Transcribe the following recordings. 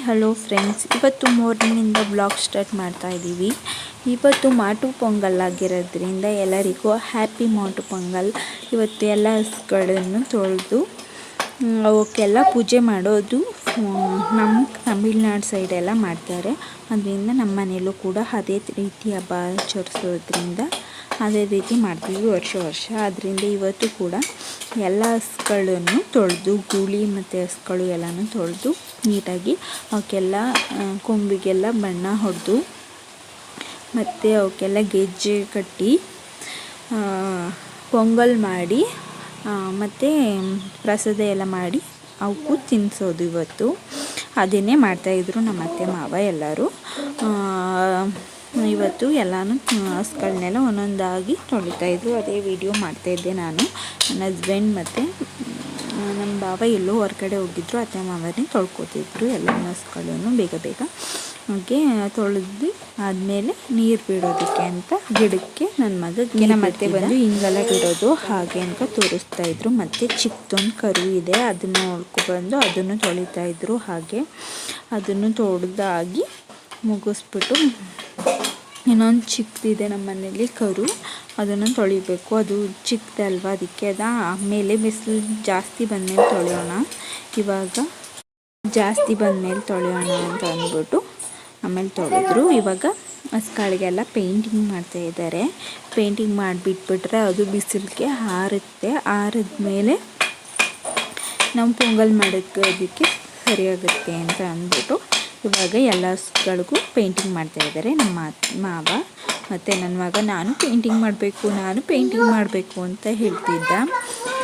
Hello friends, ಇವತ್ತು ಮಾರ್ನಿಂಗಿಂದ blog start ಮಾಡ್ತಾ ಇದ್ದೀವಿ. ಇವತ್ತು ಮಾಟು ಪೊಂಗಲ್ ಆಗಿರೋದ್ರಿಂದ ಎಲ್ಲರಿಗೂ ಹ್ಯಾಪಿ ಮಾಟು ಪೊಂಗಲ್. ಇವತ್ತು ಎಲ್ಲ ಹಸುಗಳನ್ನು ತೊಳೆದು ಅವಕ್ಕೆಲ್ಲ ಪೂಜೆ ಮಾಡೋದು ನಮ್ಮ ತಮಿಳ್ನಾಡು ಸೈಡೆಲ್ಲ ಮಾಡ್ತಾರೆ. ಅದರಿಂದ ನಮ್ಮ ಮನೆಯಲ್ಲೂ ಕೂಡ ಅದೇ ರೀತಿ ಹಬ್ಬ ಆಚರಿಸೋದ್ರಿಂದ ಅದೇ ರೀತಿ ಮಾಡ್ತೀವಿ ವರ್ಷ. ಅದರಿಂದ ಇವತ್ತು ಕೂಡ ಎಲ್ಲ ಹಸುಗಳನ್ನು ತೊಳೆದು ಗೂಳಿ ಮತ್ತು ಹಸುಗಳು ಎಲ್ಲನೂ ತೊಳೆದು ನೀಟಾಗಿ ಅವಕ್ಕೆಲ್ಲ ಕೊಂಬಿಗೆಲ್ಲ ಬಣ್ಣ ಹೊಡೆದು ಮತ್ತು ಅವಕ್ಕೆಲ್ಲ ಗೆಜ್ಜೆ ಕಟ್ಟಿ ಪೊಂಗಲ್ ಮಾಡಿ ಮತ್ತು ಪ್ರಸಾದ ಎಲ್ಲ ಮಾಡಿ ಅವಕ್ಕೂ ತಿನ್ನಿಸೋದು. ಇವತ್ತು ಅದನ್ನೇ ಮಾಡ್ತಾಯಿದ್ರು ನಮ್ಮ ಅತ್ತೆ ಮಾವ ಎಲ್ಲರೂ. ಇವತ್ತು ಎಲ್ಲನೂ ಹಸುಗಳನ್ನೆಲ್ಲ ಒಂದೊಂದಾಗಿ ತೊಳಿತಾಯಿದ್ರು. ಅದೇ ವಿಡಿಯೋ ಮಾಡ್ತಾಯಿದ್ದೆ ನಾನು. ನನ್ನ ಹಸ್ಬೆಂಡ್ ಮತ್ತು ನಮ್ಮ ಬಾವ ಎಲ್ಲೋ ಹೊರಗಡೆ ಹೋಗಿದ್ರು. ಅತ್ತೆ ಮಾವನೇ ತೊಳ್ಕೊತಿದ್ರು ಎಲ್ಲ ಹಸುಗಳನ್ನು ಬೇಗ ಹಾಗೆ ತೊಳೆದು ಆದಮೇಲೆ ನೀರು ಬಿಡೋದಕ್ಕೆ ಅಂತ ಗಿಡಕ್ಕೆ ನನ್ನ ಮಗಕ್ಕೆ ನಮ್ಮ ಅತ್ತೆ ಬಂದು ಹಿಂಗೆಲ್ಲ ಬಿಡೋದು ಹಾಗೆ ಅಂತ ತೋರಿಸ್ತಾಯಿದ್ರು. ಮತ್ತು ಚಿಕ್ಕದೊಂದು ಕರು ಇದೆ, ಅದನ್ನು ನೋಡ್ಕೊಬಂದು ಅದನ್ನು ತೊಳಿತಾಯಿದ್ರು. ಹಾಗೆ ಅದನ್ನು ತೊಳೆದಾಗಿ ಮುಗಿಸ್ಬಿಟ್ಟು ಇನ್ನೊಂದು ಚಿಕ್ಕದಿದೆ ನಮ್ಮ ಮನೇಲಿ ಕರು, ಅದನ್ನು ತೊಳಿಬೇಕು. ಅದು ಚಿಕ್ಕದಲ್ವ, ಅದಕ್ಕೆ ಆಮೇಲೆ ಬಿಸಿಲು ಜಾಸ್ತಿ ಬಂದಮೇಲೆ ತೊಳೆಯೋಣ, ಇವಾಗ ಜಾಸ್ತಿ ಬಂದಮೇಲೆ ತೊಳೆಯೋಣ ಅಂತ ಅಂದ್ಬಿಟ್ಟು ಆಮೇಲೆ ತೊಳೆದ್ರು. ಇವಾಗ ಹಸುಗಳಿಗೆಲ್ಲ ಪೇಂಟಿಂಗ್ ಮಾಡ್ತಾಯಿದ್ದಾರೆ. ಪೇಂಟಿಂಗ್ ಮಾಡಿಬಿಟ್ಬಿಟ್ರೆ ಅದು ಬಿಸಿಲಿಗೆ ಆರುತ್ತೆ. ಆರಿದ್ಮೇಲೆ ನಾವು ಪೊಂಗಲ್ ಮಾಡೋದಕ್ಕೆ ಸರಿಯಾಗುತ್ತೆ ಅಂತ ಅಂದ್ಬಿಟ್ಟು ಇವಾಗ ಎಲ್ಲ ಹಸುಗಳಿಗೂ ಪೇಂಟಿಂಗ್ ಮಾಡ್ತಾಯಿದ್ದಾರೆ ನಮ್ಮ ಮಾವ ಮತ್ತು ನನ್ನ ಮಗ. ನಾನು ಪೇಂಟಿಂಗ್ ಮಾಡಬೇಕು ಅಂತ ಹೇಳ್ತಿದ್ದ.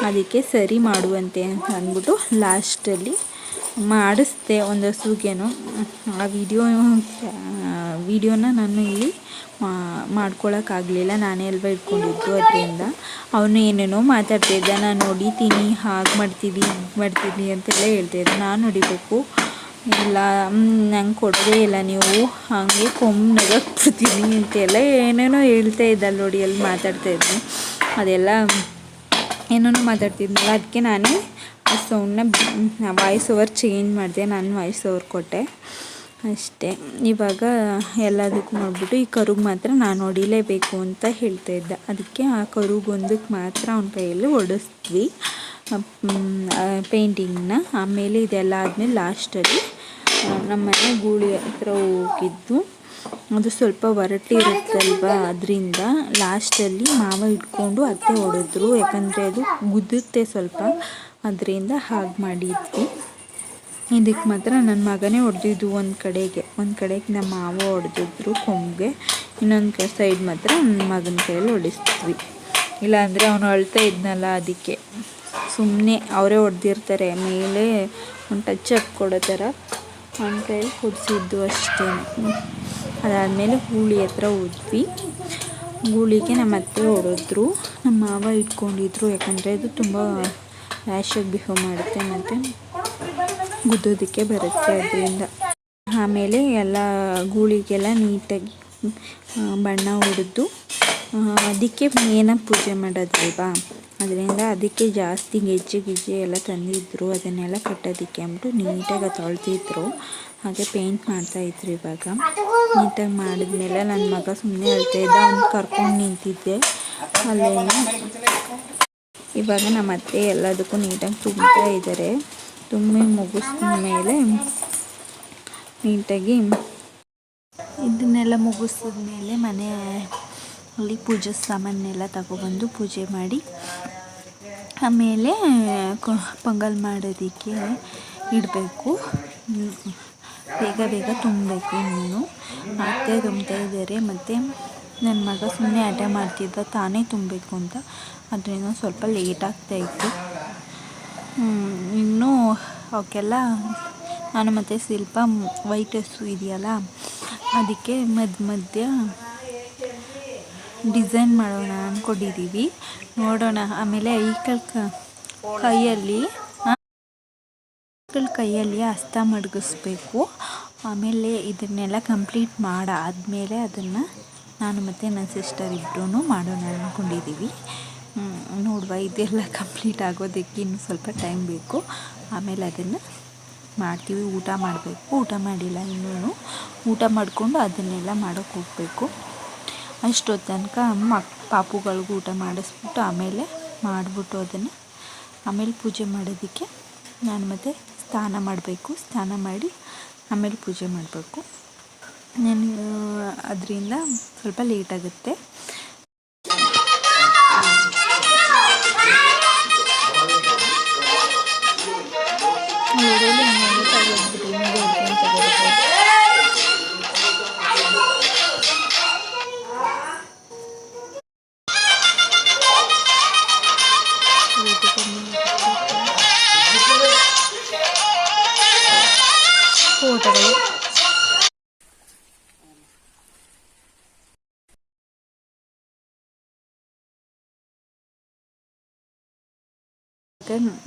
ಅದಕ್ಕೆ ಸರಿ ಮಾಡುವಂತೆ ಅಂತ ಅಂದ್ಬಿಟ್ಟು ಲಾಸ್ಟಲ್ಲಿ ಮಾಡಿಸ್ದೆ ಒಂದು ಹಸುಗೇನೋ. ಆ ವಿಡಿಯೋನ ನಾನು ಇಲ್ಲಿ ಮಾಡ್ಕೊಳಕ್ಕಾಗಲಿಲ್ಲ, ನಾನೇ ಅಲ್ವಾ ಇಟ್ಕೊಂಡಿದ್ದು. ಅದರಿಂದ ಅವನು ಏನೇನೋ ಮಾತಾಡ್ತಿದ್ದ. ನಾನು ಹೊಡಿತೀನಿ, ಹಾಗೆ ಮಾಡ್ತೀನಿ ಅಂತೆಲ್ಲ ಹೇಳ್ತಾಯಿದ್ದ. ನಾನು ಹೊಡಿಬೇಕು, ಇಲ್ಲ ನಂಗೆ ಕೊಡೋದೇ ಇಲ್ಲ ನೀವು, ಹಾಗೆ ನಗಾಕ್ಬಿಡ್ತೀನಿ ಅಂತೆಲ್ಲ ಏನೇನೋ ಹೇಳ್ತಾ ಇದ್ದಲ್ಲ ನೋಡಿ, ಅಲ್ಲಿ ಮಾತಾಡ್ತಾಯಿದ್ವಿ. ಅದೆಲ್ಲ ಏನೇನೋ ಮಾತಾಡ್ತಿದ್ನಲ್ಲ, ಅದಕ್ಕೆ ನಾನೇ ಆ ಸೌಂಡನ್ನ ವಾಯ್ಸ್ ಓವರ್ ಚೇಂಜ್ ಮಾಡಿದೆ. ನಾನು ವಾಯ್ಸ್ ಓವರ್ ಕೊಟ್ಟೆ ಅಷ್ಟೇ. ಇವಾಗ ಎಲ್ಲದಕ್ಕೂ ನೋಡ್ಬಿಟ್ಟು ಈ ಕರುಗೆ ಮಾತ್ರ ನಾನು ಹೊಡಿಲೇಬೇಕು ಅಂತ ಹೇಳ್ತಾ ಇದ್ದ. ಅದಕ್ಕೆ ಆ ಕರುಗೊಂದಕ್ಕೆ ಮಾತ್ರ ಅವನ ಕೈಯಲ್ಲಿ ಹೊಡಿಸ್ದ್ವಿ ಪೇಂಟಿಂಗ್ನ. ಆಮೇಲೆ ಇದೆಲ್ಲ ಆದಮೇಲೆ ಲಾಸ್ಟಲ್ಲಿ ನಮ್ಮನೆ ಗೂಳಿ ಹತ್ರ ಹೋಗಿದ್ದು. ಅದು ಸ್ವಲ್ಪ ಒರಟಿರುತ್ತಲ್ವ, ಅದರಿಂದ ಲಾಸ್ಟಲ್ಲಿ ಮಾವ ಇಟ್ಕೊಂಡು ಅತ್ತೆ ಹೊಡೆದ್ರು. ಯಾಕಂದರೆ ಅದು ಗುದ್ದುತ್ತೆ ಸ್ವಲ್ಪ, ಅದರಿಂದ ಹಾಗೆ ಮಾಡಿದ್ವಿ. ಇದಕ್ಕೆ ಮಾತ್ರ ನನ್ನ ಮಗನೇ ಹೊಡೆದಿದ್ದು. ಒಂದು ಕಡೆಗೆ ನಮ್ಮ ಮಾವ ಹೊಡೆದಿದ್ರು ಕೊಂಬಿಗೆ, ಇನ್ನೊಂದು ಸೈಡ್ ಮಾತ್ರ ನನ್ನ ಮಗನ ಕೈಯಲ್ಲಿ ಹೊಡಿಸ್ತೀವಿ. ಇಲ್ಲಾಂದರೆ ಅವನು ಅಳ್ತಾ ಇದ್ನಲ್ಲ, ಅದಕ್ಕೆ ಸುಮ್ಮನೆ ಅವರೇ ಹೊಡೆದಿರ್ತಾರೆ, ಮೇಲೆ ಒಂದು ಟಚ್ ಕೊಡೋ ಥರ ಅವನ ಕೈಯಲ್ಲಿ ಹೊಡಿಸಿದ್ದು ಅಷ್ಟೇ. ಅದಾದಮೇಲೆ ಗೂಳಿ ಹತ್ರ ಹೋದ್ವಿ. ಗೂಳಿಗೆ ನಮ್ಮ ಅತ್ತೆ ಹೊಡೆದ್ರು, ನಮ್ಮ ಮಾವ ಇಟ್ಕೊಂಡಿದ್ರು. ಯಾಕಂದರೆ ಅದು ತುಂಬ ರ್ಯಾಶಾಗಿ ಬಿಹೇವ್ ಮಾಡುತ್ತೆ ಮತ್ತು ಗುದ್ದೋದಕ್ಕೆ ಬರುತ್ತೆ ಅದರಿಂದ. ಆಮೇಲೆ ಎಲ್ಲ ಗೂಳಿಗೆಲ್ಲ ನೀಟಾಗಿ ಬಣ್ಣ ಹೊಡೆದು ಅದಕ್ಕೆ ಮೇನಾಗಿ ಪೂಜೆ ಮಾಡೋದಲ್ವಾ, ಅದರಿಂದ ಅದಕ್ಕೆ ಜಾಸ್ತಿ ಗೆಜ್ಜೆ ಎಲ್ಲ ತಂದಿದ್ರು. ಅದನ್ನೆಲ್ಲ ಕಟ್ಟೋದಕ್ಕೆ ಅಂದ್ಬಿಟ್ಟು ನೀಟಾಗಿ ತೊಳೆದಿದ್ರು. ಹಾಗೆ ಪೇಂಟ್ ಮಾಡ್ತಾಯಿದ್ರು. ಇವಾಗ ನೀಟಾಗಿ ಮಾಡಿದ್ಮೇಲೆ ನನ್ನ ಮಗ ಸುಮ್ಮನೆ ಹೇಳ್ತಾಯಿದ್ದ, ಅವ್ನು ಕರ್ಕೊಂಡು ನಿಂತಿದ್ದೆ ಅಲ್ಲೇನು. ಇವಾಗ ನಮ್ಮ ಅತ್ತೆ ಎಲ್ಲದಕ್ಕೂ ನೀಟಾಗಿ ತುಂಬ್ತಾ ಇದ್ದಾರೆ. ತುಂಬಿ ಮುಗಿಸಿದ ಮೇಲೆ ನೀಟಾಗಿ ಇದನ್ನೆಲ್ಲ ಮುಗಿಸಿದ್ಮೇಲೆ ಮನೆಯಲ್ಲಿ ಪೂಜೆ ಸಾಮಾನೆಲ್ಲ ತಗೊಬಂದು ಪೂಜೆ ಮಾಡಿ ಆಮೇಲೆ ಪೊಂಗಲ್ ಮಾಡೋದಕ್ಕೆ ಇಡಬೇಕು. ಬೇಗ ತುಂಬಬೇಕು. ಇನ್ನೂ ಅತ್ತೆ ತುಂಬ್ತಾ ಇದ್ದಾರೆ. ಮತ್ತು ನನ್ನ ಮಗ ಸುಮ್ಮನೆ ಆಟ ಮಾಡ್ತಿದ್ದ, ತಾನೇ ತುಂಬಬೇಕು ಅಂತ. ಅದರಿಂದ ಸ್ವಲ್ಪ ಲೇಟ್ ಆಗ್ತಾಯಿತ್ತು. ಇನ್ನೂ ಅವಕ್ಕೆಲ್ಲ ನಾನು ಮತ್ತು ಶಿಲ್ಪ ವೈಟ್ ಹಸು ಇದೆಯಲ್ಲ, ಅದಕ್ಕೆ ಮಧ್ಯ ಡಿಸೈನ್ ಮಾಡೋಣ ಅಂದ್ಕೊಂಡಿದ್ದೀವಿ, ನೋಡೋಣ. ಆಮೇಲೆ ಕೈಯಲ್ಲಿ ಹಸ್ತ ಮಡಗಿಸ್ಬೇಕು. ಆಮೇಲೆ ಇದನ್ನೆಲ್ಲ ಕಂಪ್ಲೀಟ್ ಮಾಡಾದಮೇಲೆ ಅದನ್ನು ನಾನು ಮತ್ತು ನನ್ನ ಸಿಸ್ಟರ್ ಇಬ್ಬರೂ ಮಾಡೋಣ ಅಂದ್ಕೊಂಡಿದ್ದೀವಿ. ನೋಡುವ, ಇದೆಲ್ಲ ಕಂಪ್ಲೀಟ್ ಆಗೋದಕ್ಕೆ ಇನ್ನೂ ಸ್ವಲ್ಪ ಟೈಮ್ ಬೇಕು. ಆಮೇಲೆ ಅದನ್ನು ಮಾಡ್ತೀವಿ, ಊಟ ಮಾಡಬೇಕು. ಊಟ ಮಾಡಿಲ್ಲ ಇನ್ನೂ, ಊಟ ಮಾಡಿಕೊಂಡು ಅದನ್ನೆಲ್ಲ ಮಾಡೋಕ್ಕೆ ಹೋಗಬೇಕು. ಅಷ್ಟೊತ್ತು ತನಕ ಪಾಪುಗಳಿಗೂ ಊಟ ಮಾಡಿಸ್ಬಿಟ್ಟು ಆಮೇಲೆ ಮಾಡಿಬಿಟ್ಟು ಅದನ್ನು ಆಮೇಲೆ ಪೂಜೆ ಮಾಡೋದಕ್ಕೆ ನಾನು ಮತ್ತೆ ಸ್ನಾನ ಮಾಡಬೇಕು. ಸ್ನಾನ ಮಾಡಿ ಆಮೇಲೆ ಪೂಜೆ ಮಾಡಬೇಕು. ನಾನು ಅದರಿಂದ ಸ್ವಲ್ಪ ಲೇಟಾಗುತ್ತೆ. ಫೋಟೋಗಳು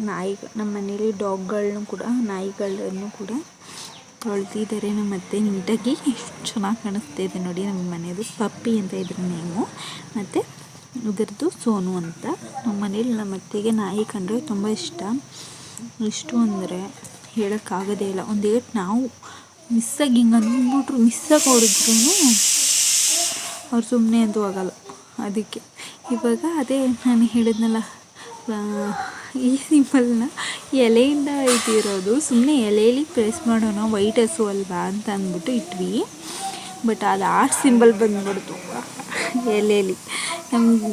ನಾಯಿ, ನಮ್ಮ ಮನೇಲಿ ಡಾಗ್ಗಳನ್ನು ಕೂಡ ನಾಯಿಗಳನ್ನು ಕೂಡ ತೊಳ್ದಿದ್ದಾರೆ ನಮ್ಮ ಅತ್ತೆ ನೀಟಾಗಿ. ಎಷ್ಟು ಚೆನ್ನಾಗಿ ಕಾಣಿಸ್ತಾ ಇದೆ ನೋಡಿ. ನಮ್ಮ ಮನೆಯದು ಪಪ್ಪಿ ಅಂತ ಇದ್ರ ನೇಮು, ಮತ್ತು ಇದರದ್ದು ಸೋನು ಅಂತ. ನಮ್ಮ ಮನೇಲಿ ನಮ್ಮ ಅತ್ತೆಗೆ ನಾಯಿ ಕಂಡ್ರೆ ತುಂಬ ಇಷ್ಟ. ಎಷ್ಟು ಅಂದರೆ ಹೇಳೋಕ್ಕಾಗೋದೇ ಇಲ್ಲ. ಒಂದೇಟು ನಾವು ಮಿಸ್ಸಾಗಿ ಹಿಂಗೆ ಅಂದ್ಬಿಟ್ರು, ಮಿಸ್ಸಾಗಿ ಹೊಡೆದ್ರೂ ಅವ್ರು ಸುಮ್ಮನೆ ಅಂತೂ ಆಗಲ್ಲ. ಅದಕ್ಕೆ ಇವಾಗ ಅದೇ ನಾನು ಹೇಳಿದ್ನಲ್ಲ, ಈ ಸಿಂಪಲ್ನ ಎಲೆಯಿಂದ ಇಟ್ಟಿರೋದು. ಸುಮ್ಮನೆ ಎಲೆಯಲ್ಲಿ ಪ್ರೆಸ್ ಮಾಡೋಣ, ವೈಟ್ ಹಸು ಅಲ್ವಾ ಅಂತ ಅಂದ್ಬಿಟ್ಟು ಇಟ್ವಿ. ಬಟ್ ಅದು ಆರ್ಟ್ ಸಿಂಬಲ್ ಬಂದ್ಬಿಡ್ತು ಎಲೆಯಲ್ಲಿ. ನಮ್ಗೆ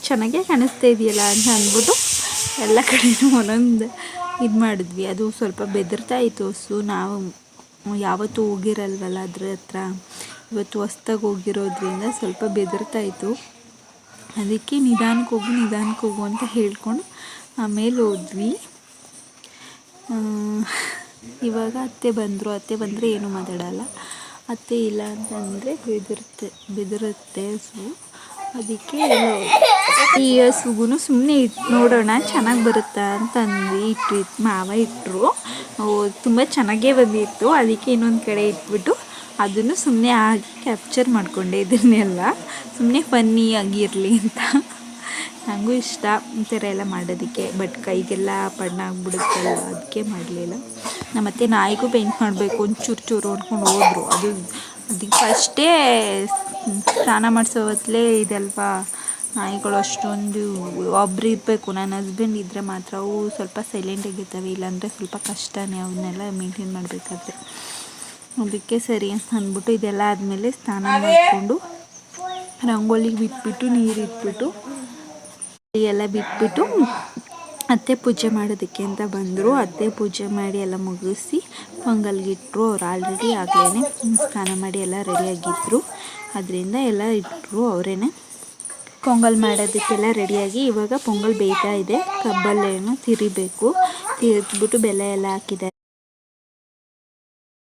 ಚೆನ್ನಾಗೇ ಕಾಣಿಸ್ತಾ ಇದೆಯಲ್ಲ ಅಂತ ಅಂದ್ಬಿಟ್ಟು ಎಲ್ಲ ಕಡೆಯೂ ಒಂದೊಂದು ಇದು ಮಾಡಿದ್ವಿ. ಅದು ಸ್ವಲ್ಪ ಬೆದರ್ತಾ ಇತ್ತು ಹಸು. ನಾವು ಯಾವತ್ತೂ ಹೋಗಿರಲ್ವಲ್ಲ ಅದ್ರ ಹತ್ರ, ಇವತ್ತು ಹೊಸ್ದಾಗಿ ಹೋಗಿರೋದ್ರಿಂದ ಸ್ವಲ್ಪ ಬೆದರ್ತಾಯಿತ್ತು. ಅದಕ್ಕೆ ನಿಧಾನಕ್ಕೆ ಹೋಗು ಅಂತ ಹೇಳ್ಕೊಂಡು ಆಮೇಲೆ ಹೋದ್ವಿ. ಇವಾಗ ಅತ್ತೆ ಬಂದರೆ ಏನೂ ಮಾತಾಡಲ್ಲ. ಅತ್ತೆ ಇಲ್ಲ ಅಂತಂದರೆ ಬೆದರುತ್ತೆ ಹಸು. ಅದಕ್ಕೆ ಈ ಹಸುಗೂ ಸುಮ್ಮನೆ ನೋಡೋಣ ಚೆನ್ನಾಗಿ ಬರುತ್ತಾ ಅಂತ ಅಂದ್ವಿ. ಮಾವ ಇಟ್ಟರು, ತುಂಬ ಚೆನ್ನಾಗೇ ಬಂದಿತ್ತು. ಅದಕ್ಕೆ ಇನ್ನೊಂದು ಕಡೆ ಇಟ್ಬಿಟ್ಟು ಅದನ್ನು ಸುಮ್ಮನೆ ಕ್ಯಾಪ್ಚರ್ ಮಾಡಿಕೊಂಡೆ. ಇದನ್ನೆಲ್ಲ ಸುಮ್ಮನೆ ಫನ್ನಿ ಆಗಿರಲಿ ಅಂತ. ನನಗೂ ಇಷ್ಟ ಈ ಥರ ಎಲ್ಲ ಮಾಡೋದಕ್ಕೆ. ಬಟ್ ಕೈಗೆಲ್ಲ ಬಣ್ಣ ಆಗಿಬಿಡುತ್ತಲ್ಲ, ಅದಕ್ಕೆ ಮಾಡಲಿಲ್ಲ. ನಮ್ಮತ್ತೆ ನಾಯಿಗೂ ಪೇಂಟ್ ಮಾಡಬೇಕು ಒಂಚೂರು ಅಂದ್ಕೊಂಡು ಹೋದರು. ಅದಕ್ಕೆ ಫಸ್ಟೇ ಸ್ನಾನ ಮಾಡಿಸೋ ಹೊತ್ತಲೇ ಇದಲ್ವಾ, ನಾಯಿಗಳು ಅಷ್ಟೊಂದು ಒಬ್ರು ಇರಬೇಕು. ನನ್ನ ಹಸ್ಬೆಂಡ್ ಇದ್ದರೆ ಮಾತ್ರ ಅವು ಸ್ವಲ್ಪ ಸೈಲೆಂಟಾಗಿರ್ತವೆ, ಇಲ್ಲಾಂದರೆ ಸ್ವಲ್ಪ ಕಷ್ಟನೇ ಅವನ್ನೆಲ್ಲ ಮೇಂಟೈನ್ ಮಾಡಬೇಕಾದ್ರೆ. ಅದಕ್ಕೆ ಸರಿ ಅಂತ ಅಂದ್ಬಿಟ್ಟು ಇದೆಲ್ಲ ಆದಮೇಲೆ ಸ್ನಾನ ಮಾಡಿಕೊಂಡು ರಂಗೋಲಿಗೆ ಬಿಟ್ಬಿಟ್ಟು ನೀರು ಇಟ್ಬಿಟ್ಟು ಎಲ್ಲ ಬಿಟ್ಬಿಟ್ಟು ಅತ್ತೆ ಪೂಜೆ ಮಾಡೋದಕ್ಕೆ ಅಂತ ಬಂದರು. ಅತ್ತೆ ಪೂಜೆ ಮಾಡಿ ಎಲ್ಲ ಮುಗಿಸಿ ಪೊಂಗಲ್ಗಿಟ್ರು. ಅವ್ರು ಆಲ್ರೆಡಿ ಆಗಲೇ ಸ್ನಾನ ಮಾಡಿ ಎಲ್ಲ ರೆಡಿಯಾಗಿದ್ದರು. ಅದರಿಂದ ಎಲ್ಲ ಇಟ್ಟರು ಅವರೇ. ಪೊಂಗಲ್ ಮಾಡೋದಕ್ಕೆಲ್ಲ ರೆಡಿಯಾಗಿ ಇವಾಗ ಪೊಂಗಲ್ ಬೇಯ್ತಾ ಇದೆ. ಕಬ್ಬಲ್ಲೇನೋ ತಿರಿಬೇಕು. ತಿರ್ದ್ಬಿಟ್ಟು ಬೆಲ್ಲ ಎಲ್ಲ ಹಾಕಿದ್ದಾರೆ.